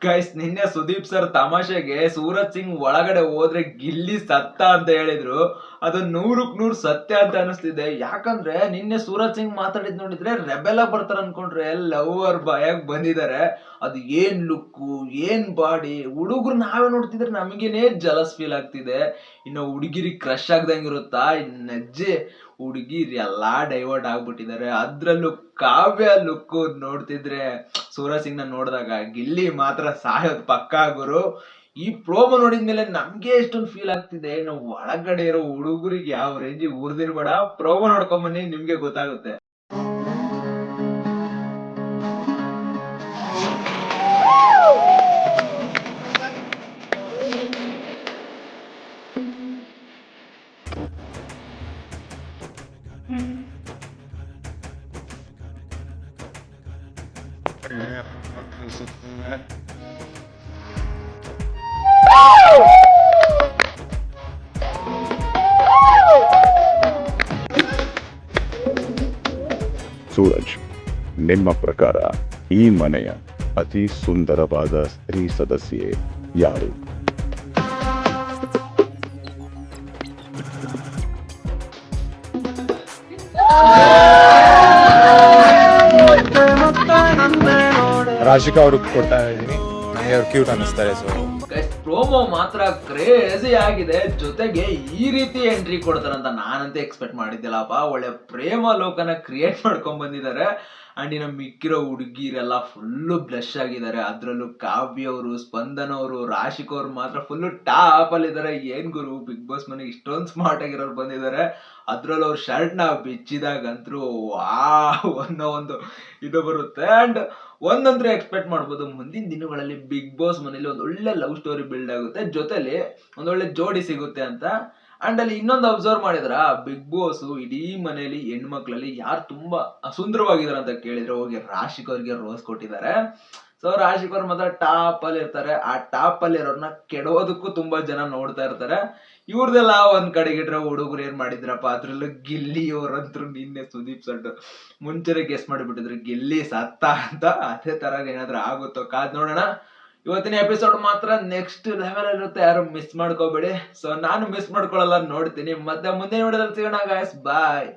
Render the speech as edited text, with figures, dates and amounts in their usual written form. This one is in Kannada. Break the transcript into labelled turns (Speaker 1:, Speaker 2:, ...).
Speaker 1: ಗೈಸ್ ನಿನ್ನೆ ಸುದೀಪ್ ಸರ್ ತಮಾಷೆಗೆ ಸೂರಜ್ ಸಿಂಗ್ ಒಳಗಡೆ ಹೋದ್ರೆ ಗಿಲ್ಲಿ ಸತ್ತ ಅಂತ ಹೇಳಿದ್ರು. ಅದು 100ಕ್ಕೆ 100 ಸತ್ಯ ಅಂತ ಅನಿಸ್ತಿದೆ. ಯಾಕಂದ್ರೆ ನಿನ್ನೆ ಸೂರಜ್ ಸಿಂಗ್ ಮಾತಾಡಿದ್ ನೋಡಿದ್ರೆ ರೆಬೆಲ್ ಆಗಿ ಬರ್ತಾರ ಅನ್ಕೊಂಡ್ರೆ ಲವರ್ ಬಾಯಾಗ್ ಬಂದಿದ್ದಾರೆ. ಅದು ಏನ್ ಲುಕ್ಕು, ಏನ್ ಬಾಡಿ, ಹುಡುಗರು ನಾವೇ ನೋಡ್ತಿದ್ರೆ ನಮಗೇನೆ ಜಲಸ್ ಫೀಲ್ ಆಗ್ತಿದೆ. ಇನ್ನು ಹುಡುಗಿರಿಗೆ ಕ್ರಶ್ ಆಗ್ದಂಗಿರುತ್ತಾ, ನಜ್ಜೆ ಹುಡುಗಿರ್ ಎಲ್ಲಾ ಡೈವರ್ಟ್ ಆಗ್ಬಿಟ್ಟಿದ್ದಾರೆ. ಅದ್ರಲ್ಲೂ ಕಾವ್ಯ ಲುಕ್ ನೋಡ್ತಿದ್ರೆ ಸೂರಜ್ ಸಿಂಗ್ ನ ನೋಡಿದಾಗ ಗಿಲ್ಲಿ ಮಾತ್ರ ಸಾಯೋದ್ ಪಕ್ಕಾ ಗುರು. ಈ ಪ್ರೋಮೋ ನೋಡಿದ್ಮೇಲೆ ನಮ್ಗೆ ಎಷ್ಟೊಂದು ಫೀಲ್ ಆಗ್ತಿದೆ. ನಾವು ಒಳಗಡೆ ಇರೋ ಹುಡುಗರಿಗೆ ಯಾವ ರೇಂಜಿಗೆ ಉರ್ದಿರ್ಬೇಡ. ಪ್ರೋಮೋ ನೋಡ್ಕೊಂಡ್ ಬನ್ನಿ, ನಿಮ್ಗೆ ಗೊತ್ತಾಗುತ್ತೆ.
Speaker 2: ಸೂರಜ್, ನಿಮ್ಮ ಪ್ರಕಾರ ಈ ಮನೆಯ ಅತಿ ಸುಂದರವಾದ ಸ್ತ್ರೀ ಸದಸ್ಯೆ ಯಾರು?
Speaker 3: ರಾಶಿಕಾ ಅವ್ರಿಗೆ ಕೊಡ್ತಾ ಇದ್ದೀನಿ. ನನಗೆ ಅವ್ರು ಕ್ಯೂಟ್ ಅನ್ನಿಸ್ತಾರೆ. ಸೊ
Speaker 1: ಪ್ರೋಮೋ ಮಾತ್ರ ಕ್ರೇಜಿ ಆಗಿದೆ. ಜೊತೆಗೆ ಈ ರೀತಿ ಎಂಟ್ರಿ ಕೊಡ್ತಾರಂತ ನಾನಂತೆ ಎಕ್ಸ್ಪೆಕ್ಟ್ ಮಾಡಿದ್ದಿಲ್ಲಪ್ಪ. ಒಳ್ಳೆ ಪ್ರೇಮ ಲೋಕನ ಕ್ರಿಯೇಟ್ ಮಾಡ್ಕೊಂಡ್ ಬಂದಿದ್ದಾರೆ. ಅಂಡ್ ಇನ್ನು ಮಿಕ್ಕಿರೋ ಹುಡುಗಿರೆಲ್ಲ ಫುಲ್ಲು ಬ್ಲಶ್ ಆಗಿದ್ದಾರೆ. ಅದ್ರಲ್ಲೂ ಕಾವ್ಯ ಅವರು, ಸ್ಪಂದನ ಅವರು, ರಾಶಿಕ್ ಅವ್ರು ಮಾತ್ರ ಫುಲ್ಲು ಟಾಪ್ ಅಲ್ಲಿ ಇದಾರೆ. ಏನ್ ಗುರು, ಬಿಗ್ ಬಾಸ್ ಮನೆಗೆ ಇಷ್ಟೊಂದು ಸ್ಮಾರ್ಟ್ ಆಗಿರೋರು ಬಂದಿದ್ದಾರೆ. ಅದ್ರಲ್ಲೂ ಅವ್ರ ಶರ್ಟ್ ನ ಬಿಚ್ಚಿದಾಗಂತೂ ಅನ್ನೋ ಒಂದು ಇದು ಬರುತ್ತೆ. ಅಂಡ್ ಒಂದಂದ್ರೆ ಎಕ್ಸ್ಪೆಕ್ಟ್ ಮಾಡ್ಬೋದು, ಮುಂದಿನ ದಿನಗಳಲ್ಲಿ ಬಿಗ್ ಬಾಸ್ ಮನೇಲಿ ಒಂದ್ ಒಳ್ಳೆ ಲವ್ ಸ್ಟೋರಿ ಬಿಲ್ಡ್ ಆಗುತ್ತೆ, ಜೊತೆಲಿ ಒಂದೊಳ್ಳೆ ಜೋಡಿ ಸಿಗುತ್ತೆ ಅಂತ. ಅಂಡ್ ಅಲ್ಲಿ ಇನ್ನೊಂದು ಅಬ್ಸರ್ವ್ ಮಾಡಿದ್ರ, ಬಿಗ್ ಬಾಸ್ ಇಡೀ ಮನೆಯಲ್ಲಿ ಹೆಣ್ಮಕ್ಳಲ್ಲಿ ಯಾರು ತುಂಬಾ ಸುಂದರವಾಗಿದಾರೆ ಅಂತ ಕೇಳಿದ್ರೆ ಹೋಗಿ ರಾಶಿಕ್ ಅವ್ರಿಗೆ ರೋಸ್ ಕೊಟ್ಟಿದ್ದಾರೆ. ಸೊ ರಾಶಿಕ್ ಅವ್ರ ಮಾತ್ರ ಟಾಪ್ ಅಲ್ಲಿ ಇರ್ತಾರೆ. ಆ ಟಾಪ್ ಅಲ್ಲಿ ಇರೋರ್ನ ಕೆಡೋದಕ್ಕೂ ತುಂಬಾ ಜನ ನೋಡ್ತಾ ಇರ್ತಾರೆ. ಇವ್ರದೆಲ್ಲ ಒಂದ್ ಕಡೆಗಿಟ್ರೆ ಹುಡುಗರು ಏನ್ ಮಾಡಿದ್ರಪ್ಪ, ಅದ್ರಲ್ಲೂ ಗಿಲ್ಲಿ ಅವ್ರಂತ್ರು ನಿನ್ನೆ ಸುದೀಪ್ ಸರ್ ಮುಂಚೆನೆ ಗೆಸ್ ಮಾಡಿಬಿಟ್ಟಿದ್ರು ಗಿಲ್ಲಿ ಸತ್ತ ಅಂತ. ಅದೇ ತರ ಏನಾದ್ರೂ ಆಗುತ್ತೋ ಕಾದ್ ನೋಡೋಣ. ಇವತ್ತಿನ ಎಪಿಸೋಡ್ ಮಾತ್ರ ನೆಕ್ಸ್ಟ್ ಲೆವೆಲ್ ಇರುತ್ತೆ, ಯಾರು ಮಿಸ್ ಮಾಡ್ಕೋಬೇಡಿ. ಸೊ ನಾನು ಮಿಸ್ ಮಾಡ್ಕೊಳ್ಳಲ್ಲ, ನೋಡ್ತೀನಿ. ಮತ್ತೆ ಮುಂದಿನ ವಿಡಿಯೋದಲ್ಲಿ ಸಿಗೋಣ ಗಾಯ್ಸ್, ಬಾಯ್.